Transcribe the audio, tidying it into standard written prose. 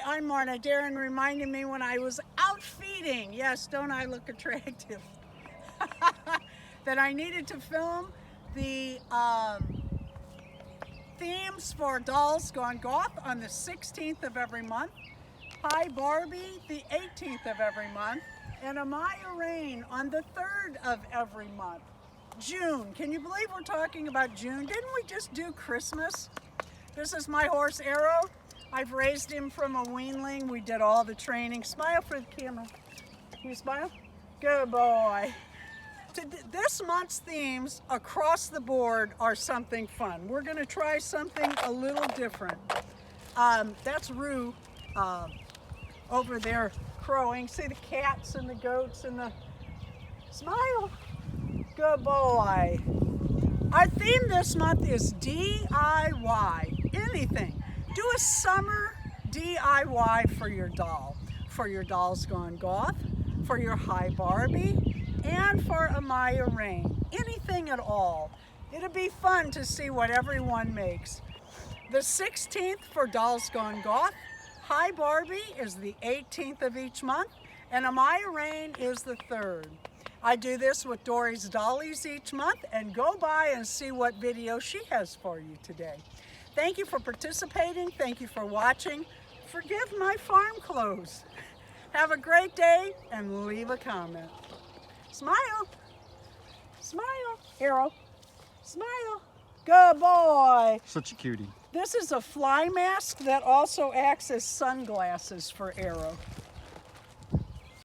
Hi, I'm Marna. Darren reminded me when I was out feeding, yes, don't I look attractive, that I needed to film the themes for Dolls Gone Goth on the 16th of every month. Hi, Barbie, the 18th of every month. And Amaya, Raine on the 3rd of every month. June, can you believe we're talking about June? Didn't we just do Christmas? This is my horse, Arrow. I've raised him from a weanling. We did all the training. Smile for the camera. Can you smile? Good boy. This month's themes across the board are something fun. We're going to try something a little different. That's Rue over there crowing. See the cats and the goats and the... Smile. Good boy. Our theme this month is DIY. Anything. Do a summer DIY for your doll. For your Dolls Gone Goth, for your Hi Barbie, and for Amaya, Raine. Anything at all. It'll be fun to see what everyone makes. The 16th for Dolls Gone Goth. Hi Barbie is the 18th of each month, and Amaya, Raine is the 3rd. I do this with Dory's Dollies each month, and go by and see what video she has for you today. Thank you for participating. Thank you for watching. Forgive my farm clothes. Have a great day and leave a comment. Smile. Smile. Arrow. Smile. Good boy. Such a cutie. This is a fly mask that also acts as sunglasses for Arrow.